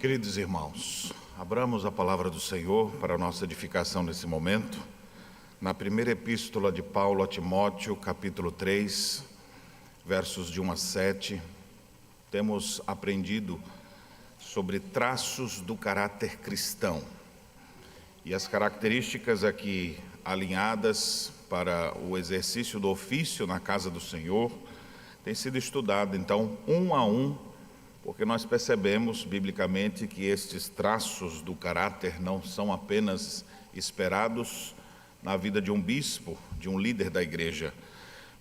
Queridos irmãos, abramos a palavra do Senhor para a nossa edificação nesse momento. Na primeira epístola de Paulo a Timóteo, capítulo 3, versos de 1 a 7, temos aprendido sobre traços do caráter cristão. E as características aqui alinhadas para o exercício do ofício na casa do Senhor têm sido estudadas, então, um a um, porque nós percebemos biblicamente que estes traços do caráter não são apenas esperados na vida de um bispo, de um líder da igreja,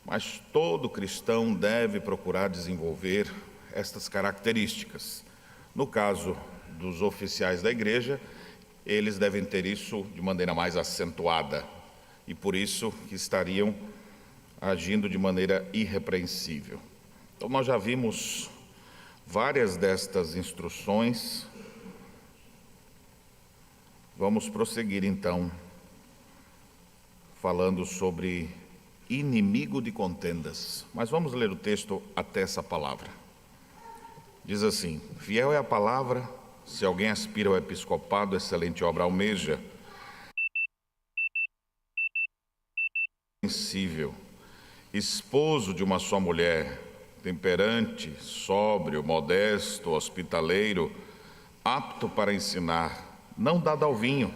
mas todo cristão deve procurar desenvolver estas características. No caso dos oficiais da igreja, eles devem ter isso de maneira mais acentuada e por isso que estariam agindo de maneira irrepreensível. Então nós já vimos várias destas instruções. Vamos prosseguir então, falando sobre inimigo de contendas. Mas vamos ler o texto até essa palavra. Diz assim: fiel é a palavra, se alguém aspira ao episcopado, excelente obra almeja. Sensível, esposo de uma só mulher, temperante, sóbrio, modesto, hospitaleiro, apto para ensinar, não dado ao vinho,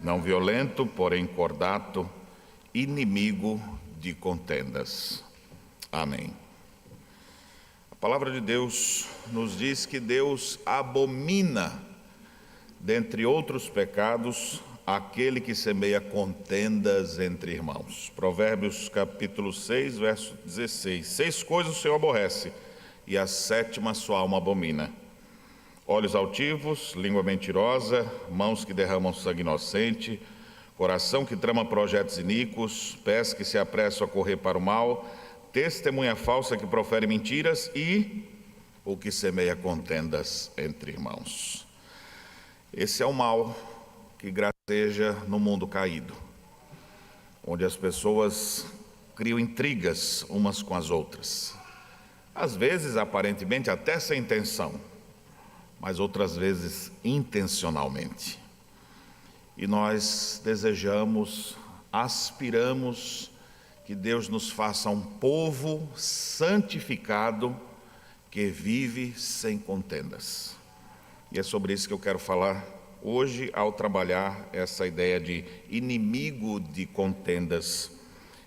não violento, porém cordato, inimigo de contendas. Amém. A palavra de Deus nos diz que Deus abomina, dentre outros pecados, aquele que semeia contendas entre irmãos. Provérbios capítulo 6, verso 16. 6 coisas o Senhor aborrece, e a sétima sua alma abomina: olhos altivos, língua mentirosa, mãos que derramam sangue inocente, coração que trama projetos iníquos, pés que se apressam a correr para o mal, testemunha falsa que profere mentiras e o que semeia contendas entre irmãos. Esse é o mal que graceja no mundo caído, onde as pessoas criam intrigas umas com as outras, às vezes aparentemente até sem intenção, mas outras vezes intencionalmente. E nós desejamos, aspiramos que Deus nos faça um povo santificado que vive sem contendas. E é sobre isso que eu quero falar hoje, ao trabalhar essa ideia de inimigo de contendas.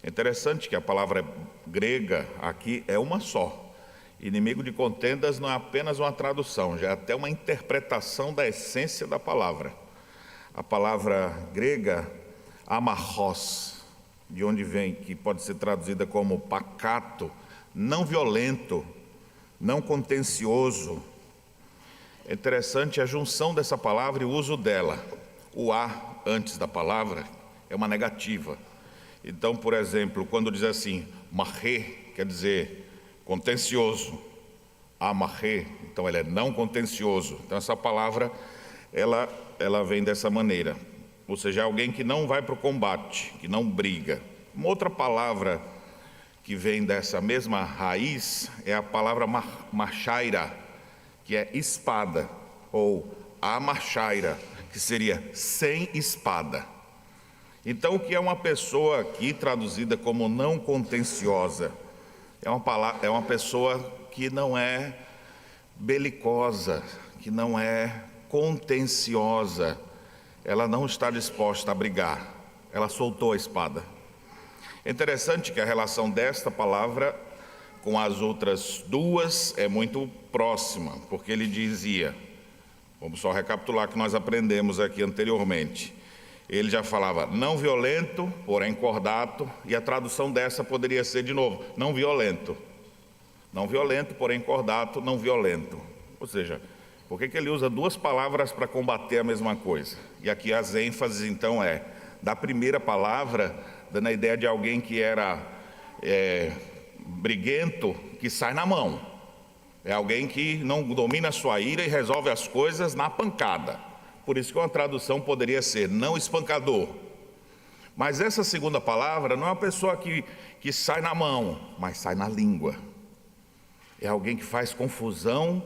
É interessante que a palavra grega aqui é uma só. Inimigo de contendas não é apenas uma tradução, já é até uma interpretação da essência da palavra. A palavra grega, amarros, de onde vem, que pode ser traduzida como pacato, não violento, não contencioso. É interessante a junção dessa palavra e o uso dela. O a antes da palavra é uma negativa. Então, por exemplo, quando diz assim, marré, quer dizer contencioso. Amarré, então ela é não contencioso. Então essa palavra, ela vem dessa maneira. Ou seja, alguém que não vai para o combate, que não briga. Uma outra palavra que vem dessa mesma raiz é a palavra machaira, que é espada, ou amachaira, que seria sem espada. Então, o que é uma pessoa aqui traduzida como não contenciosa? É uma pessoa que não é belicosa, que não é contenciosa, ela não está disposta a brigar, ela soltou a espada. É interessante que a relação desta palavra com as outras duas é muito próxima, porque ele dizia, vamos só recapitular que nós aprendemos aqui anteriormente, ele já falava não violento, porém cordato, e a tradução dessa poderia ser de novo, não violento, porém cordato, não violento. Ou seja, por que ele usa duas palavras para combater a mesma coisa? E aqui as ênfases então da primeira palavra, dando a ideia de alguém que era briguento, que sai na mão. É alguém que não domina a sua ira e resolve as coisas na pancada. Por isso que uma tradução poderia ser não espancador. Mas essa segunda palavra não é uma pessoa que sai na mão, mas sai na língua. É alguém que faz confusão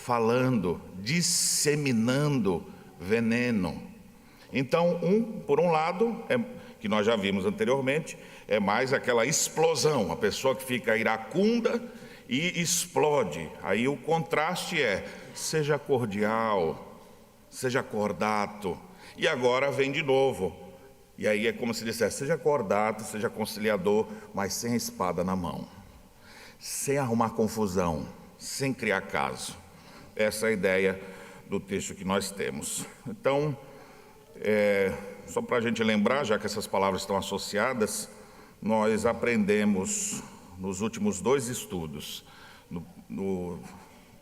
falando, disseminando veneno. Então, por um lado, que nós já vimos anteriormente, é mais aquela explosão, a pessoa que fica iracunda e explode. Aí o contraste é, seja cordial, seja cordato. E agora vem de novo. E aí é como se dissesse, seja cordato, seja conciliador, mas sem a espada na mão. Sem arrumar confusão, sem criar caso. Essa é a ideia do texto que nós temos. Então, só para a gente lembrar, já que essas palavras estão associadas, nós aprendemos nos últimos 2 estudos, no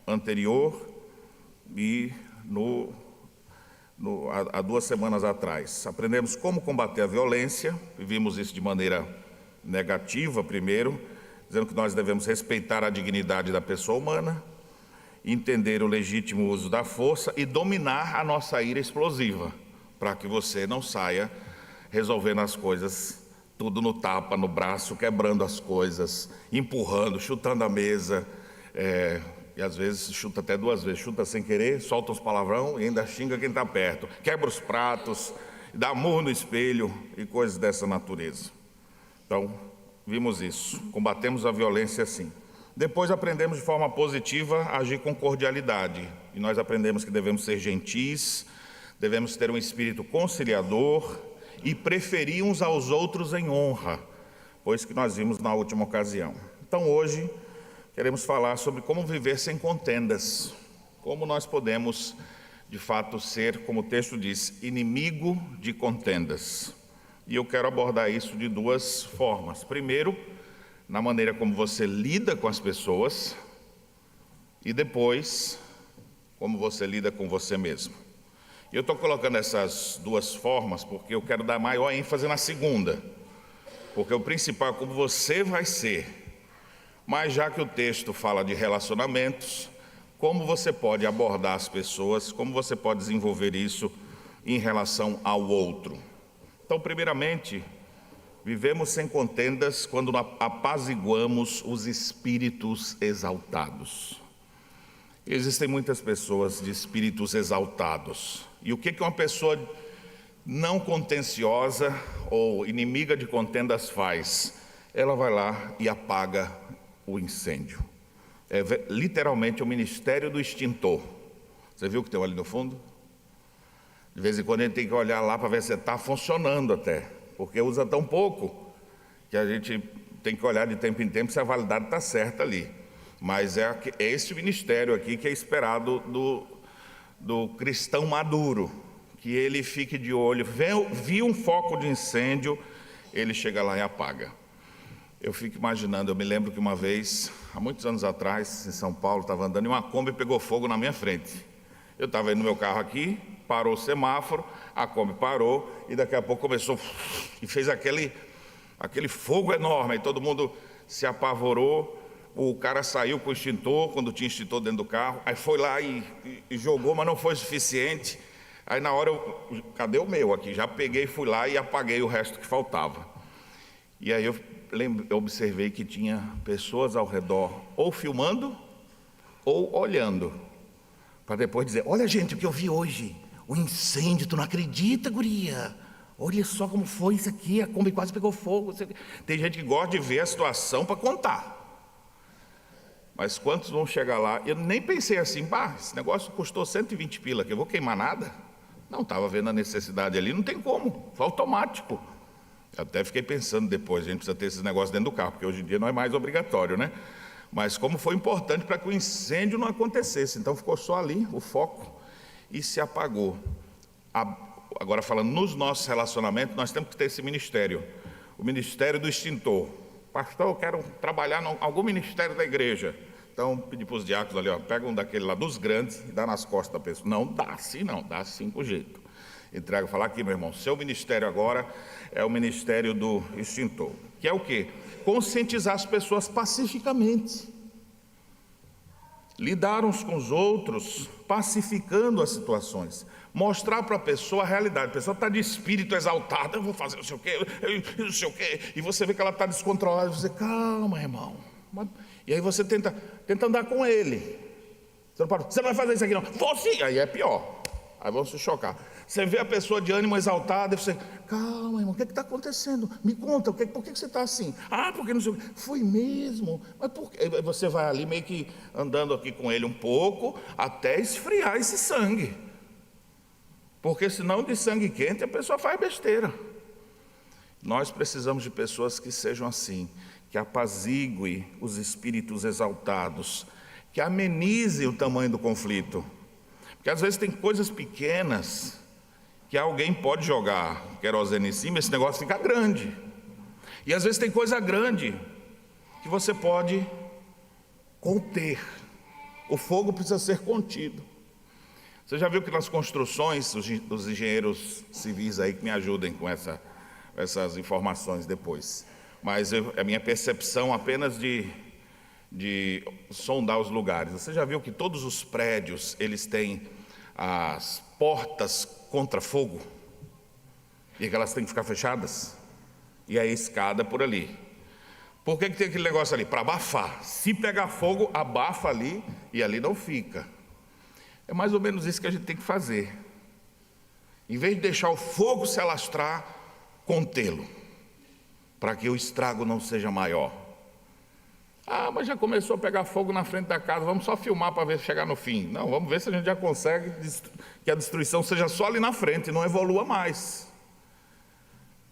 anterior e há 2 semanas atrás. Aprendemos como combater a violência, e vimos isso de maneira negativa primeiro, dizendo que nós devemos respeitar a dignidade da pessoa humana, entender o legítimo uso da força e dominar a nossa ira explosiva, para que você não saia resolvendo as coisas tudo no tapa, no braço, quebrando as coisas, empurrando, chutando a mesa, e às vezes chuta até 2 vezes, chuta sem querer, solta uns palavrão e ainda xinga quem está perto, quebra os pratos, dá murro no espelho e coisas dessa natureza. Então, vimos isso, combatemos a violência assim. Depois aprendemos de forma positiva a agir com cordialidade, e nós aprendemos que devemos ser gentis, devemos ter um espírito conciliador e preferir uns aos outros em honra, pois que nós vimos na última ocasião. Então hoje queremos falar sobre como viver sem contendas, como nós podemos de fato ser, como o texto diz, inimigo de contendas. E eu quero abordar isso de 2 formas. Primeiro, na maneira como você lida com as pessoas, e depois, como você lida com você mesmo. Eu estou colocando essas 2 formas porque eu quero dar maior ênfase na segunda, porque o principal é como você vai ser. Mas já que o texto fala de relacionamentos, como você pode abordar as pessoas, como você pode desenvolver isso em relação ao outro. Então, primeiramente, vivemos sem contendas quando apaziguamos os espíritos exaltados. Existem muitas pessoas de espíritos exaltados. E o que uma pessoa não contenciosa ou inimiga de contendas faz? Ela vai lá e apaga o incêndio. É literalmente o ministério do extintor. Você viu o que tem ali no fundo? De vez em quando a gente tem que olhar lá para ver se está funcionando até, porque usa tão pouco que a gente tem que olhar de tempo em tempo se a validade está certa ali. Mas é esse ministério aqui que é esperado do cristão maduro, que ele fique de olho, viu um foco de incêndio, ele chega lá e apaga. Eu fico imaginando, eu me lembro que uma vez, há muitos anos atrás, em São Paulo, estava andando e uma Kombi pegou fogo na minha frente. Eu estava indo no meu carro aqui, parou o semáforo, a Kombi parou e daqui a pouco começou e fez aquele fogo enorme, e todo mundo se apavorou. O cara saiu com o extintor, quando tinha extintor dentro do carro, aí foi lá e jogou, mas não foi suficiente. Aí na hora, cadê o meu aqui? Já peguei, fui lá e apaguei o resto que faltava. E aí eu observei que tinha pessoas ao redor, ou filmando, ou olhando, para depois dizer, olha gente, o que eu vi hoje, o incêndio, tu não acredita, guria? Olha só como foi isso aqui, a Kombi quase pegou fogo. Tem gente que gosta de ver a situação para contar. Mas quantos vão chegar lá? Eu nem pensei assim, esse negócio custou 120 pila, que eu vou queimar nada? Não, estava vendo a necessidade ali, não tem como, foi automático. Eu até fiquei pensando depois, a gente precisa ter esses negócios dentro do carro, porque hoje em dia não é mais obrigatório, né? Mas como foi importante para que o incêndio não acontecesse, então ficou só ali o foco e se apagou. Agora falando nos nossos relacionamentos, nós temos que ter esse ministério, o ministério do extintor. Pastor, eu quero trabalhar em algum ministério da igreja. Então, pedir para os diáconos ali, pega um daquele lá dos grandes e dá nas costas da pessoa. Não dá assim não, dá assim com jeito. Entrega, falar aqui, meu irmão, seu ministério agora é o ministério do extintor. Que é o quê? Conscientizar as pessoas pacificamente. Lidar uns com os outros, pacificando as situações. Mostrar para a pessoa a realidade. A pessoa está de espírito exaltado, eu vou fazer não sei o quê, não sei o quê. E você vê que ela está descontrolada, você, calma, irmão. E aí você tenta andar com ele. Você não pode, você não vai fazer isso aqui não. Vou sim, aí é pior. Aí vão se chocar. Você vê a pessoa de ânimo exaltado, e você, calma, irmão, o que está acontecendo? Me conta, por que você está assim? Ah, porque não sei o que. Foi mesmo. Mas por quê? Você vai ali meio que andando aqui com ele um pouco, até esfriar esse sangue. Porque senão de sangue quente a pessoa faz besteira. Nós precisamos de pessoas que sejam assim, que apaziguem os espíritos exaltados, que amenizem o tamanho do conflito. Porque às vezes tem coisas pequenas que alguém pode jogar querosene em cima, esse negócio fica grande. E às vezes tem coisa grande que você pode conter. O fogo precisa ser contido. Você já viu que nas construções, os engenheiros civis aí que me ajudem com essas informações depois. Mas a minha percepção apenas de sondar os lugares. Você já viu que todos os prédios, eles têm as portas contra fogo? E que elas têm que ficar fechadas? E a escada por ali. Por que tem aquele negócio ali? Para abafar. Se pegar fogo, abafa ali e ali não fica. É mais ou menos isso que a gente tem que fazer. Em vez de deixar o fogo se alastrar, contê-lo, para que o estrago não seja maior. Ah, mas já começou a pegar fogo na frente da casa, vamos só filmar para ver se chegar no fim. Não, vamos ver se a gente já consegue que a destruição seja só ali na frente, não evolua mais.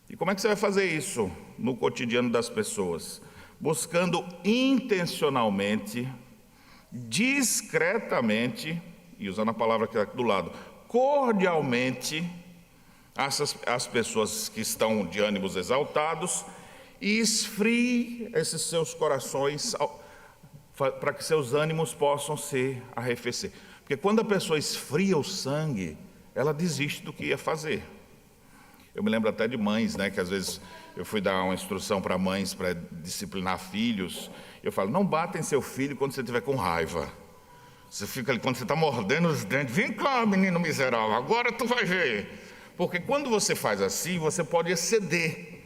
E como é que você vai fazer isso no cotidiano das pessoas? Buscando intencionalmente, discretamente, e usando a palavra que está aqui do lado, cordialmente, as pessoas que estão de ânimos exaltados, e esfrie esses seus corações para que seus ânimos possam se arrefecer. Porque quando a pessoa esfria o sangue, ela desiste do que ia fazer. Eu me lembro até de mães, né, que às vezes eu fui dar uma instrução para mães para disciplinar filhos. Eu falo, não bata em seu filho quando você estiver com raiva. Você fica ali, quando você está mordendo os dentes, vem cá, menino miserável, agora tu vai ver. Porque quando você faz assim, você pode exceder.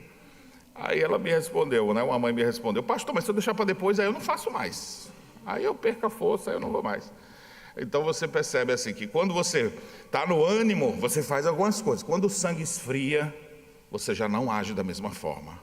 Aí ela me respondeu, né? Uma mãe me respondeu, pastor, mas se eu deixar para depois, aí eu não faço mais. Aí eu perco a força, aí eu não vou mais. Então você percebe assim, que quando você está no ânimo, você faz algumas coisas. Quando o sangue esfria, você já não age da mesma forma.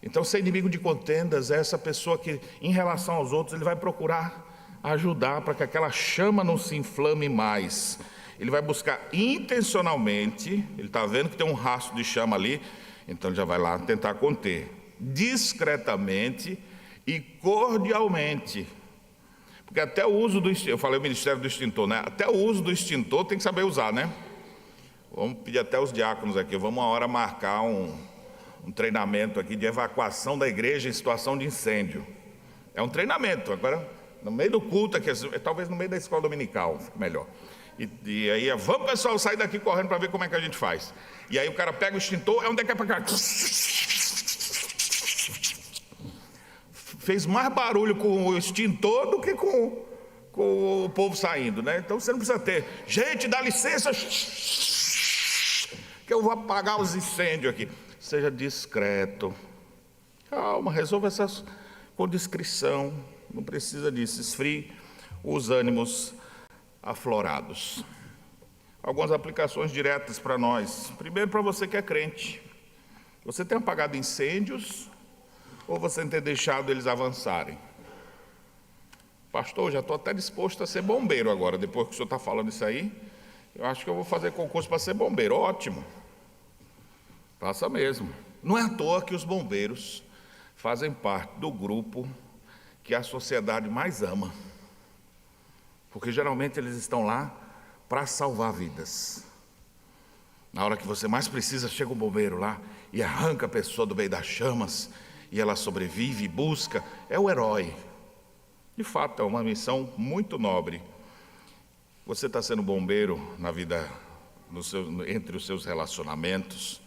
Então ser inimigo de contendas é essa pessoa que, em relação aos outros, ele vai procurar ajudar para que aquela chama não se inflame mais. Ele vai buscar intencionalmente, ele está vendo que tem um rastro de chama ali, então ele já vai lá tentar conter, discretamente e cordialmente. Porque até o uso do extintor, eu falei o ministério do extintor, né? Até o uso do extintor tem que saber usar, né? Vamos pedir até os diáconos aqui, vamos uma hora marcar um treinamento aqui de evacuação da igreja em situação de incêndio. É um treinamento, agora no meio do culto, aqui, talvez no meio da escola dominical, fica melhor. E aí, vamos pessoal, sair daqui correndo para ver como é que a gente faz. E aí o cara pega o extintor, onde é que é para cá? Fez mais barulho com o extintor do que com o povo saindo, né? Então você não precisa ter, gente, dá licença, que eu vou apagar os incêndios aqui. Seja discreto, calma, resolva essas com discrição, não precisa disso, esfrie os ânimos aflorados. Algumas aplicações diretas para nós. Primeiro, para você que é crente, você tem apagado incêndios ou você tem deixado eles avançarem? Pastor, já estou até disposto a ser bombeiro agora, depois que o senhor está falando isso aí, eu acho que eu vou fazer concurso para ser bombeiro. Ótimo, faça mesmo. Não é à toa que os bombeiros fazem parte do grupo que a sociedade mais ama, porque geralmente eles estão lá para salvar vidas. Na hora que você mais precisa, chega o bombeiro lá e arranca a pessoa do meio das chamas, e ela sobrevive e busca, é o herói. De fato, é uma missão muito nobre. Você está sendo bombeiro na vida, entre os seus relacionamentos,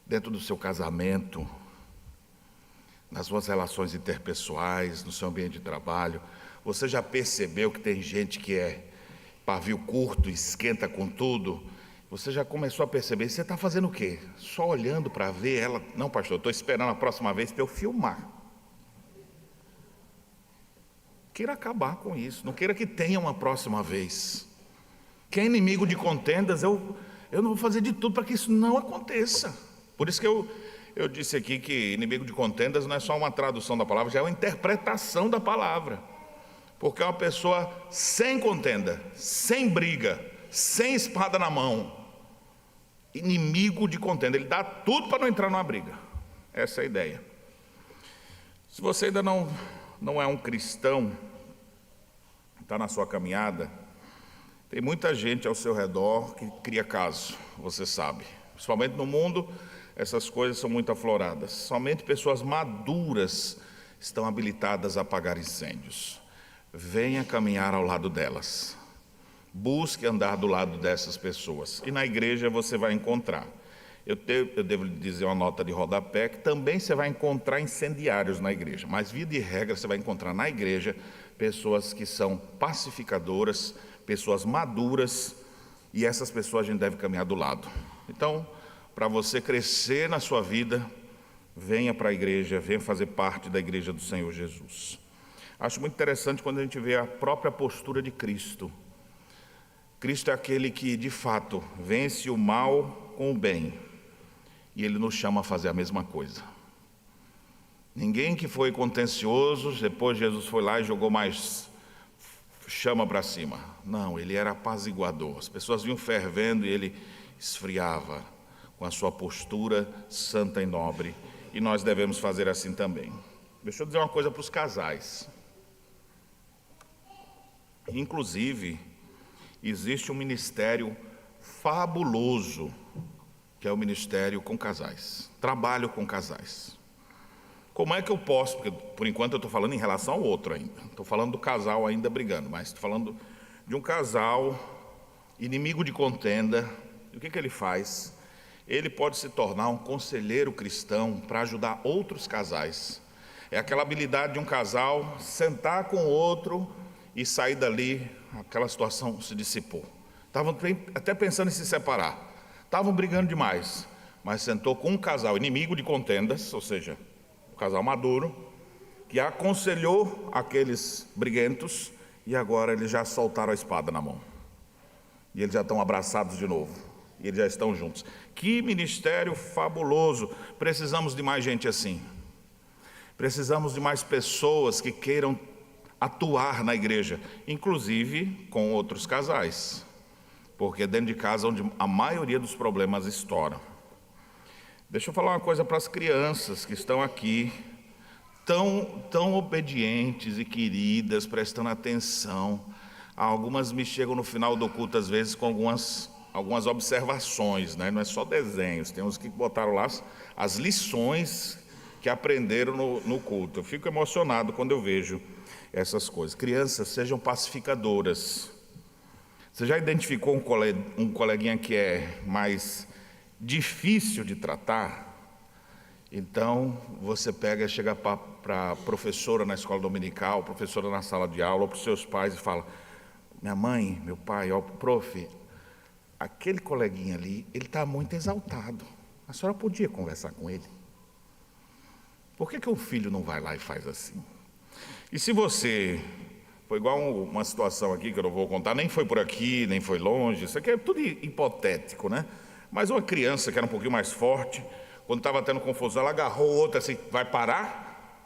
dentro do seu casamento, nas suas relações interpessoais, no seu ambiente de trabalho. Você já percebeu que tem gente que é pavio curto, esquenta com tudo? Você já começou a perceber, você está fazendo o quê? Só olhando para ver ela? Não, pastor, estou esperando a próxima vez para eu filmar. queira acabar com isso, não queira que tenha uma próxima vez. Quem é inimigo de contendas, eu não vou fazer de tudo para que isso não aconteça. Por isso que eu disse aqui que inimigo de contendas não é só uma tradução da palavra, já é uma interpretação da palavra. Porque é uma pessoa sem contenda, sem briga, sem espada na mão. Inimigo de contenda, ele dá tudo para não entrar numa briga. Essa é a ideia. Se você ainda não é um cristão, está na sua caminhada, tem muita gente ao seu redor que cria caso, você sabe. Principalmente no mundo, essas coisas são muito afloradas. Somente pessoas maduras estão habilitadas a apagar incêndios. Venha caminhar ao lado delas. Busque andar do lado dessas pessoas. E na igreja você vai encontrar. Eu devo lhe dizer uma nota de rodapé, que também você vai encontrar incendiários na igreja. Mas, via de regra, você vai encontrar na igreja pessoas que são pacificadoras, pessoas maduras, e essas pessoas a gente deve caminhar do lado. Então, para você crescer na sua vida, venha para a igreja, venha fazer parte da igreja do Senhor Jesus. Acho muito interessante quando a gente vê a própria postura de Cristo. Cristo é aquele que, de fato, vence o mal com o bem. E Ele nos chama a fazer a mesma coisa. Ninguém que foi contencioso, depois Jesus foi lá e jogou mais chama para cima. Não, Ele era apaziguador. As pessoas vinham fervendo e Ele esfriava com a sua postura santa e nobre. E nós devemos fazer assim também. Deixa eu dizer uma coisa para os casais. Inclusive, existe um ministério fabuloso, que é o ministério com casais. Trabalho com casais. Como é que eu posso, porque por enquanto eu estou falando em relação ao outro ainda. Estou falando do casal ainda brigando, mas estou falando de um casal inimigo de contenda. E o que ele faz? Ele pode se tornar um conselheiro cristão para ajudar outros casais. É aquela habilidade de um casal sentar com o outro e sair dali, aquela situação se dissipou. Estavam até pensando em se separar. Estavam brigando demais, mas sentou com um casal inimigo de contendas, ou seja, um casal maduro, que aconselhou aqueles briguentos, e agora eles já soltaram a espada na mão. E eles já estão abraçados de novo. E eles já estão juntos. Que ministério fabuloso! Precisamos de mais gente assim. Precisamos de mais pessoas que queiram atuar na igreja, inclusive com outros casais, porque é dentro de casa onde a maioria dos problemas estouram. Deixa eu falar uma coisa para as crianças que estão aqui, tão obedientes e queridas, prestando atenção. Algumas me chegam no final do culto, às vezes, com algumas observações, né? Não é só desenhos, tem uns que botaram lá as lições que aprenderam no culto. Eu fico emocionado quando eu vejo essas coisas. Crianças, sejam pacificadoras. Você já identificou um coleguinha que é mais difícil de tratar? Então, você chega para a professora na escola dominical, professora na sala de aula, ou para os seus pais e fala: minha mãe, meu pai, ó, prof, aquele coleguinha ali, ele está muito exaltado. A senhora podia conversar com ele? Por que o filho não vai lá e faz assim? E se você, foi igual uma situação aqui que eu não vou contar, nem foi por aqui, nem foi longe, isso aqui é tudo hipotético, né? Mas uma criança que era um pouquinho mais forte, quando estava tendo confusão, ela agarrou outra assim: vai parar?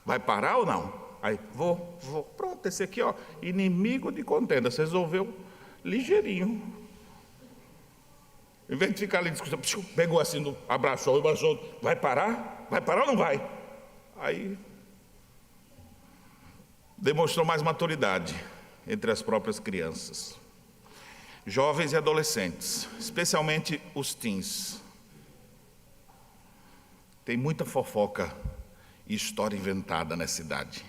Vai parar ou não? Aí, vou. Pronto, esse aqui, ó, inimigo de contenda, você resolveu ligeirinho. Em vez de ficar ali discutindo, pegou assim, abraçou, vai parar? Vai parar ou não vai? Aí demonstrou mais maturidade entre as próprias crianças. Jovens e adolescentes, especialmente os teens. Tem muita fofoca e história inventada nessa idade.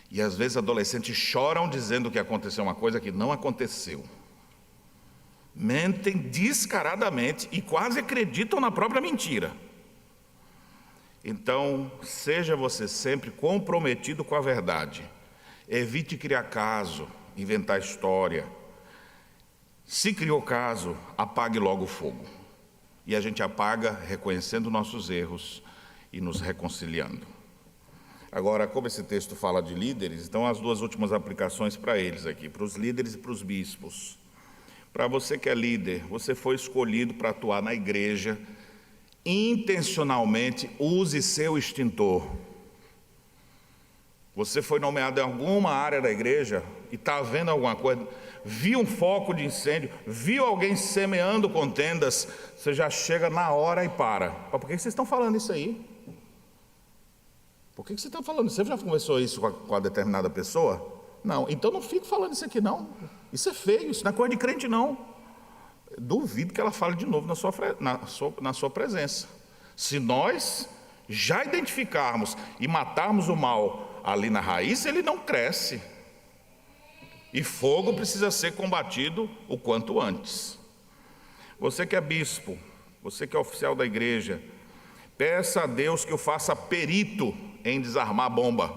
E às vezes adolescentes choram dizendo que aconteceu uma coisa que não aconteceu. Mentem descaradamente e quase acreditam na própria mentira. Então, seja você sempre comprometido com a verdade. Evite criar caso, inventar história. Se criou caso, apague logo o fogo. E a gente apaga reconhecendo nossos erros e nos reconciliando. Agora, como esse texto fala de líderes, então as duas últimas aplicações para eles aqui, para os líderes e para os bispos. Para você que é líder, você foi escolhido para atuar na igreja, intencionalmente use seu extintor. Você foi nomeado em alguma área da igreja e está vendo alguma coisa, viu um foco de incêndio, viu alguém semeando contendas, você já chega na hora e para. Por que vocês estão falando isso aí? Por que vocês estão falando? Você já conversou isso com a determinada pessoa? Não, então não fique falando isso aqui não. Isso é feio, isso não é coisa de crente não. Duvido que ela fale de novo na sua presença. Se nós já identificarmos e matarmos o mal ali na raiz, ele não cresce. E fogo precisa ser combatido o quanto antes. Você que é bispo, você que é oficial da igreja, peça a Deus que o faça perito em desarmar a bomba.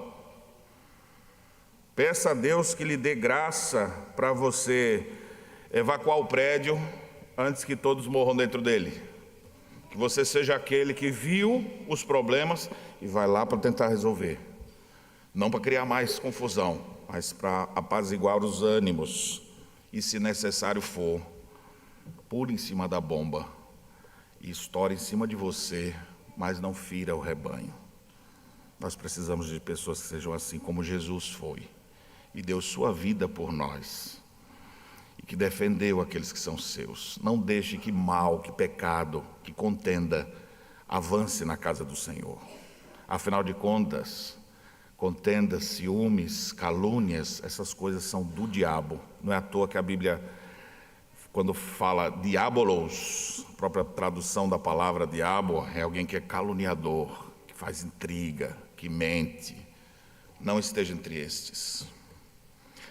Peça a Deus que lhe dê graça para você evacuar o prédio antes que todos morram dentro dele. Que você seja aquele que viu os problemas e vai lá para tentar resolver. Não para criar mais confusão, mas para apaziguar os ânimos. E se necessário for, pule em cima da bomba e estoure em cima de você, mas não fira o rebanho. Nós precisamos de pessoas que sejam assim como Jesus foi e deu sua vida por nós e que defendeu aqueles que são seus. Não deixe que mal, que pecado, que contenda avance na casa do Senhor. Afinal de contas, contendas, ciúmes, calúnias, essas coisas são do diabo. Não é à toa que a Bíblia, quando fala diabolos, a própria tradução da palavra diabo é alguém que é caluniador, que faz intriga, que mente. Não esteja entre estes.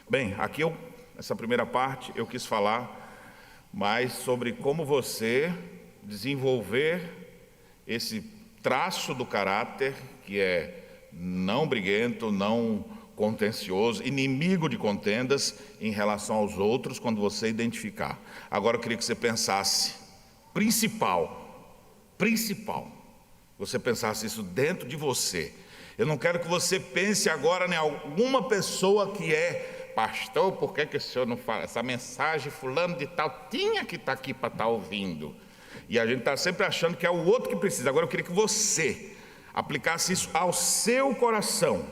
Bem, aqui essa primeira parte eu quis falar mais sobre como você desenvolver esse traço do caráter que é não briguento, não contencioso, inimigo de contendas em relação aos outros quando você identificar. Agora eu queria que você pensasse, principal, você pensasse isso dentro de você. Eu não quero que você pense agora em alguma pessoa que é pastor, por que o senhor não fala? Essa mensagem fulano de tal tinha que estar aqui para estar ouvindo. E a gente está sempre achando que é o outro que precisa. Agora eu queria que você aplicasse isso ao seu coração.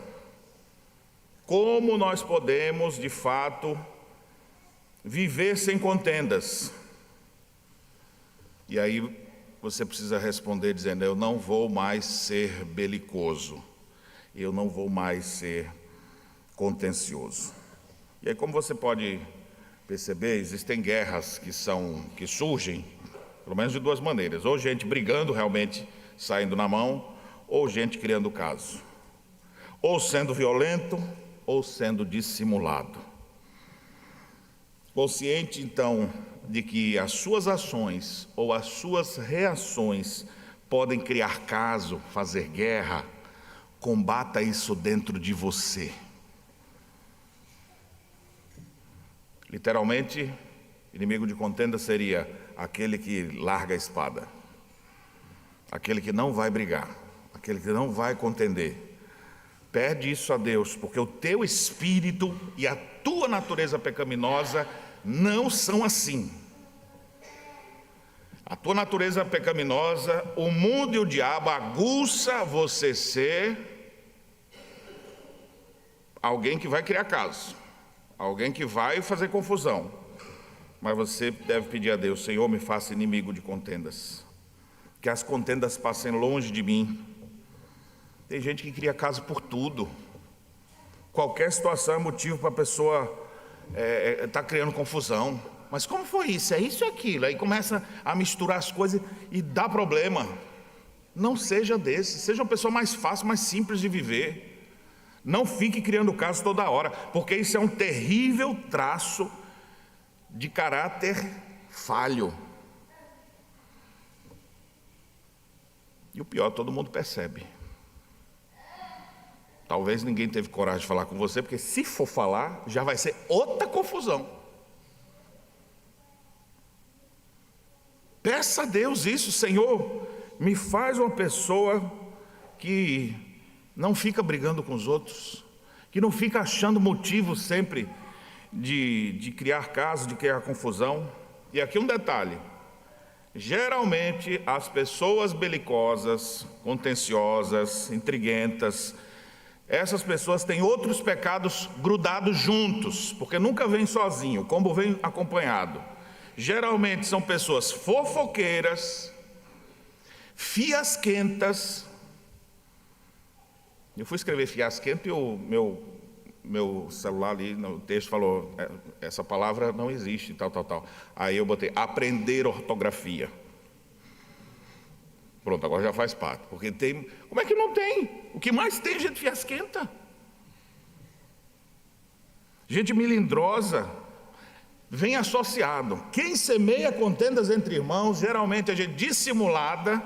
Como nós podemos, de fato, viver sem contendas? E aí você precisa responder dizendo: eu não vou mais ser belicoso, eu não vou mais ser contencioso. E aí, como você pode perceber, existem guerras que surgem, pelo menos de duas maneiras: ou gente brigando realmente, saindo na mão, ou gente criando caso, ou sendo violento, ou sendo dissimulado. Consciente, então, de que as suas ações ou as suas reações podem criar caso, fazer guerra, combata isso dentro de você. Literalmente, inimigo de contenda seria aquele que larga a espada, aquele que não vai brigar, aquele que não vai contender. Pede isso a Deus, porque o teu espírito e a tua natureza pecaminosa não são assim. A tua natureza pecaminosa, o mundo e o diabo aguça você ser alguém que vai criar caso, alguém que vai fazer confusão. Mas você deve pedir a Deus: Senhor, me faça inimigo de contendas, que as contendas passem longe de mim. Tem gente que cria caso por tudo. Qualquer situação é motivo para a pessoa estar criando confusão. Mas como foi isso? É isso e aquilo. Aí começa a misturar as coisas e dá problema. Não seja desse. Seja uma pessoa mais fácil, mais simples de viver. Não fique criando caso toda hora, porque isso é um terrível traço de caráter falho. E o pior, todo mundo percebe. Talvez ninguém teve coragem de falar com você, porque se for falar, já vai ser outra confusão. Peça a Deus isso: Senhor, me faz uma pessoa que não fica brigando com os outros, que não fica achando motivo sempre de criar caso, de criar confusão. E aqui um detalhe: geralmente as pessoas belicosas, contenciosas, intriguentas, essas pessoas têm outros pecados grudados juntos, porque nunca vem sozinho, como vem acompanhado. Geralmente são pessoas fofoqueiras, fiasquentas. Eu fui escrever fiasquento e o meu celular ali no texto falou, essa palavra não existe, tal. Aí eu botei, aprender ortografia. Pronto, agora já faz parte, porque tem... Como é que não tem? O que mais tem é gente fiasquenta. Gente melindrosa, vem associado. Quem semeia contendas entre irmãos, geralmente é gente dissimulada,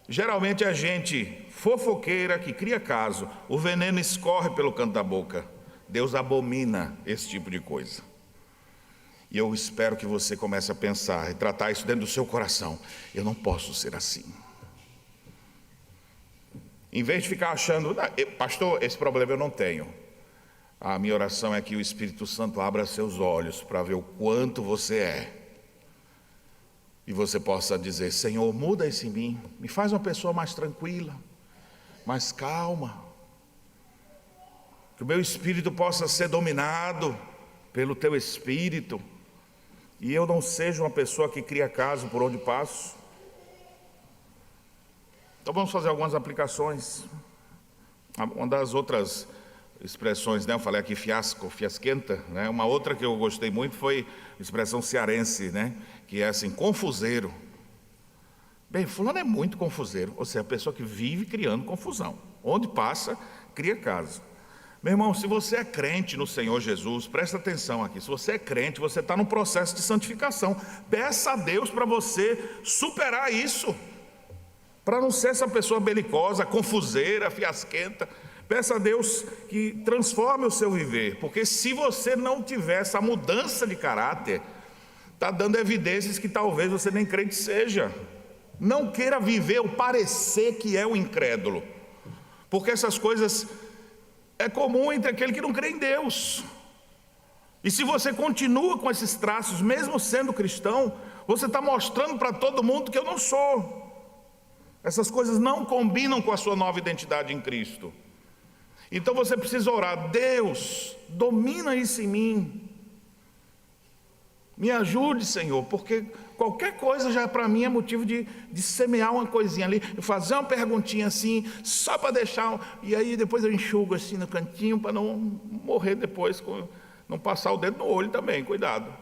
geralmente é gente fofoqueira que cria caso. O veneno escorre pelo canto da boca. Deus abomina esse tipo de coisa. E eu espero que você comece a pensar e tratar isso dentro do seu coração. Eu não posso ser assim. Em vez de ficar achando, pastor, esse problema eu não tenho. A minha oração é que o Espírito Santo abra seus olhos para ver o quanto você é. E você possa dizer, Senhor, muda isso em mim. Me faz uma pessoa mais tranquila, mais calma. Que o meu espírito possa ser dominado pelo teu Espírito. E eu não seja uma pessoa que cria caso por onde passo. Então vamos fazer algumas aplicações. Uma das outras expressões, né? Eu falei aqui fiasco, fiasquenta, né? Uma outra que eu gostei muito foi a expressão cearense, né? Que é assim, confuseiro. Bem, fulano é muito confuseiro, ou seja, a pessoa que vive criando confusão. Onde passa, cria caso. Meu irmão, se você é crente no Senhor Jesus, presta atenção aqui, se você é crente, você está num processo de santificação. Peça a Deus para você superar isso, para não ser essa pessoa belicosa, confuseira, fiasquenta. Peça a Deus que transforme o seu viver, porque se você não tiver essa mudança de caráter, está dando evidências que talvez você nem crente seja. Não queira viver o parecer que é o incrédulo, porque essas coisas é comum entre aquele que não crê em Deus. E se você continua com esses traços, mesmo sendo cristão, você está mostrando para todo mundo que eu não sou. Essas coisas não combinam com a sua nova identidade em Cristo. Então você precisa orar, Deus, domina isso em mim. Me ajude, Senhor, porque qualquer coisa já para mim é motivo de semear uma coisinha ali, fazer uma perguntinha assim, só para deixar, e aí depois eu enxugo assim no cantinho para não morrer depois, não passar o dedo no olho também, cuidado.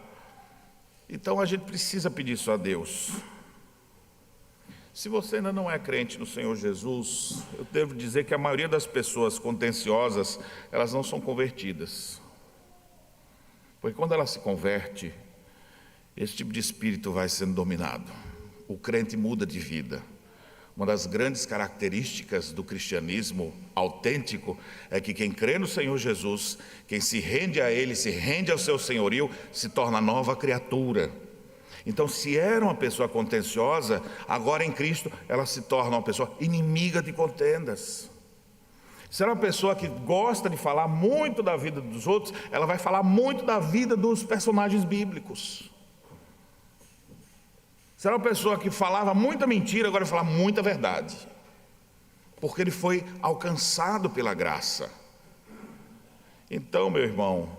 Então a gente precisa pedir isso a Deus. Se você ainda não é crente no Senhor Jesus, eu devo dizer que a maioria das pessoas contenciosas, elas não são convertidas. Porque quando ela se converte, esse tipo de espírito vai sendo dominado. O crente muda de vida. Uma das grandes características do cristianismo autêntico é que quem crê no Senhor Jesus, quem se rende a Ele, se rende ao seu senhorio, se torna nova criatura. Então, se era uma pessoa contenciosa, agora em Cristo ela se torna uma pessoa inimiga de contendas. Se era uma pessoa que gosta de falar muito da vida dos outros, ela vai falar muito da vida dos personagens bíblicos. Se era uma pessoa que falava muita mentira, agora vai falar muita verdade, porque ele foi alcançado pela graça. Então, meu irmão,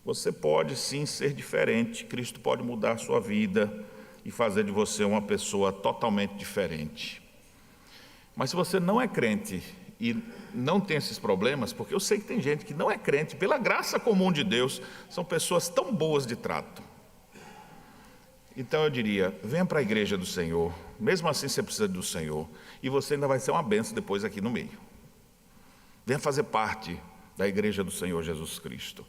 você pode sim ser diferente. Cristo pode mudar a sua vida e fazer de você uma pessoa totalmente diferente. Mas se você não é crente e não tem esses problemas, porque eu sei que tem gente que não é crente, pela graça comum de Deus, são pessoas tão boas de trato. Então eu diria, venha para a igreja do Senhor, mesmo assim você precisa do Senhor, e você ainda vai ser uma bênção depois aqui no meio. Venha fazer parte da igreja do Senhor Jesus Cristo.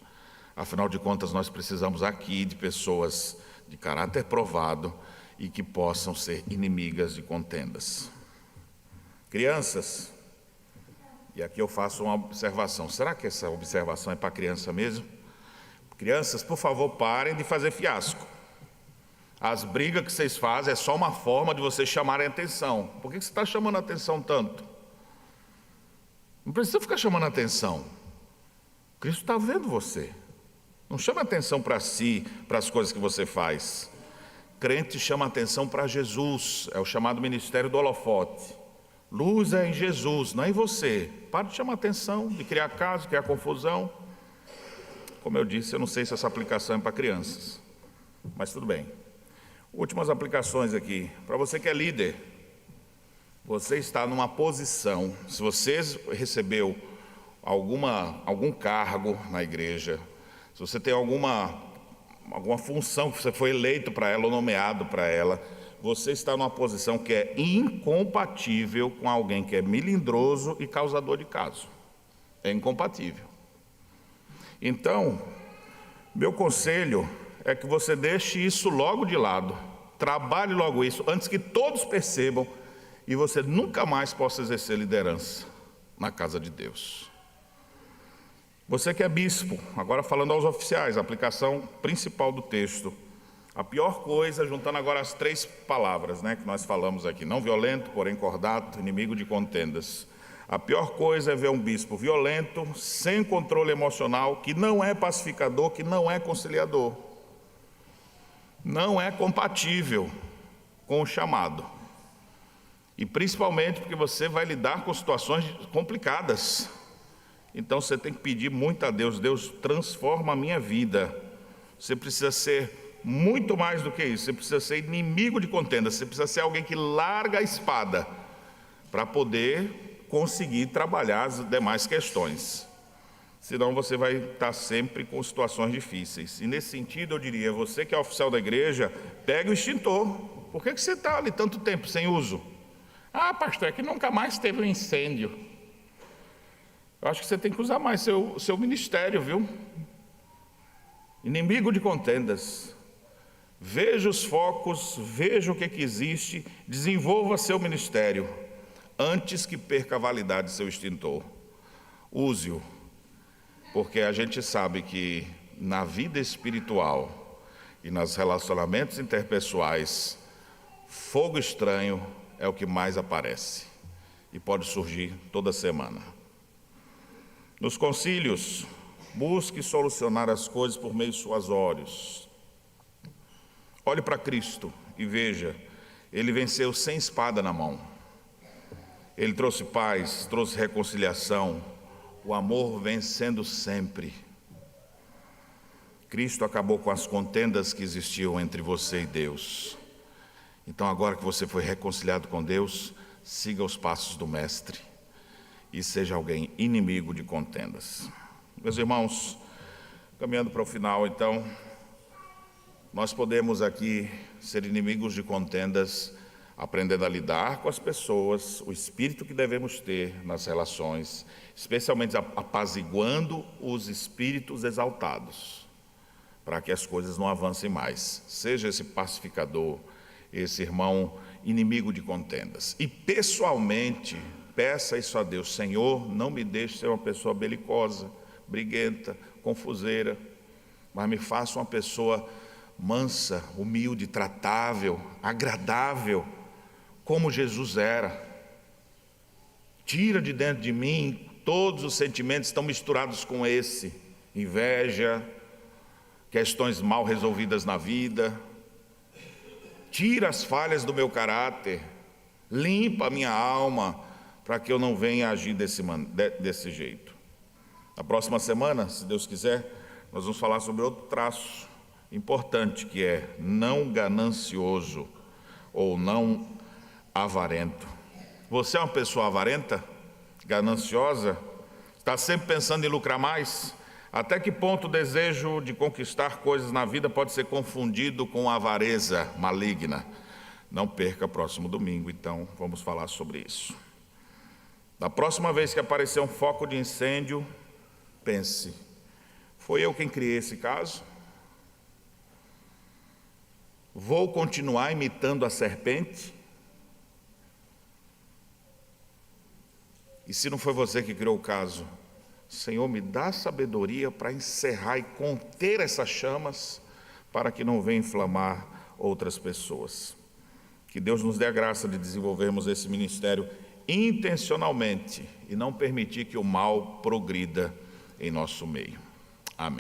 Afinal de contas, nós precisamos aqui de pessoas de caráter provado e que possam ser inimigas de contendas. Crianças, e aqui eu faço uma observação, será que essa observação é para criança mesmo? Crianças, por favor, parem de fazer fiasco. As brigas que vocês fazem é só uma forma de vocês chamarem a atenção. Por que você está chamando a atenção tanto? Não precisa ficar chamando atenção. Cristo está vendo você. Não chama atenção para si, para as coisas que você faz. Crente chama atenção para Jesus. É o chamado ministério do holofote. Luz é em Jesus, não é em você. Para de chamar atenção, de criar caso, criar confusão. Como eu disse, eu não sei se essa aplicação é para crianças, mas tudo bem. Últimas aplicações aqui. Para você que é líder, você está numa posição, se você recebeu algum cargo na igreja, se você tem alguma função que você foi eleito para ela ou nomeado para ela, você está numa posição que é incompatível com alguém que é melindroso e causador de caso. É incompatível. Então, meu conselho é que você deixe isso logo de lado, trabalhe logo isso, antes que todos percebam e você nunca mais possa exercer liderança na casa de Deus. Você que é bispo, agora falando aos oficiais, a aplicação principal do texto. A pior coisa, juntando agora as 3 palavras, que nós falamos aqui, não violento, porém cordato, inimigo de contendas. A pior coisa é ver um bispo violento, sem controle emocional, que não é pacificador, que não é conciliador. Não é compatível com o chamado. E principalmente porque você vai lidar com situações complicadas. Então você tem que pedir muito a Deus. Deus, transforma a minha vida. Você precisa ser muito mais do que isso. Você precisa ser inimigo de contenda. Você precisa ser alguém que larga a espada para poder conseguir trabalhar as demais questões. Senão você vai estar sempre com situações difíceis. E nesse sentido eu diria, você que é oficial da igreja, pegue o extintor. Por que você está ali tanto tempo sem uso? Ah, pastor, é que nunca mais teve um incêndio. Eu acho que você tem que usar mais seu ministério, viu? Inimigo de contendas. Veja os focos, veja o que existe, desenvolva seu ministério, antes que perca a validade de seu extintor. Use-o, porque a gente sabe que na vida espiritual e nos relacionamentos interpessoais, fogo estranho é o que mais aparece e pode surgir toda semana. Nos concílios, busque solucionar as coisas por meio de suas olhos. Olhe para Cristo e veja, Ele venceu sem espada na mão. Ele trouxe paz, trouxe reconciliação, o amor vencendo sempre. Cristo acabou com as contendas que existiam entre você e Deus. Então agora que você foi reconciliado com Deus, siga os passos do Mestre e seja alguém inimigo de contendas. Meus irmãos, caminhando para o final, então, nós podemos aqui ser inimigos de contendas, aprendendo a lidar com as pessoas, o espírito que devemos ter nas relações, especialmente apaziguando os espíritos exaltados, para que as coisas não avancem mais. Seja esse pacificador, esse irmão inimigo de contendas. E pessoalmente, peça isso a Deus: Senhor, não me deixe ser uma pessoa belicosa, briguenta, confuseira, mas me faça uma pessoa mansa, humilde, tratável, agradável, como Jesus era. Tira de dentro de mim todos os sentimentos que estão misturados com esse: inveja, questões mal resolvidas na vida. Tira as falhas do meu caráter, limpa a minha alma, para que eu não venha agir desse jeito. Na próxima semana, se Deus quiser, nós vamos falar sobre outro traço importante, que é não ganancioso ou não avarento. Você é uma pessoa avarenta, gananciosa, está sempre pensando em lucrar mais? Até que ponto o desejo de conquistar coisas na vida pode ser confundido com avareza maligna? Não perca próximo domingo, então vamos falar sobre isso. Da próxima vez que aparecer um foco de incêndio, pense: foi eu quem criei esse caso? Vou continuar imitando a serpente? E se não foi você que criou o caso, Senhor, me dá sabedoria para encerrar e conter essas chamas, para que não venha inflamar outras pessoas. Que Deus nos dê a graça de desenvolvermos esse ministério intencionalmente e não permitir que o mal progrida em nosso meio. Amém.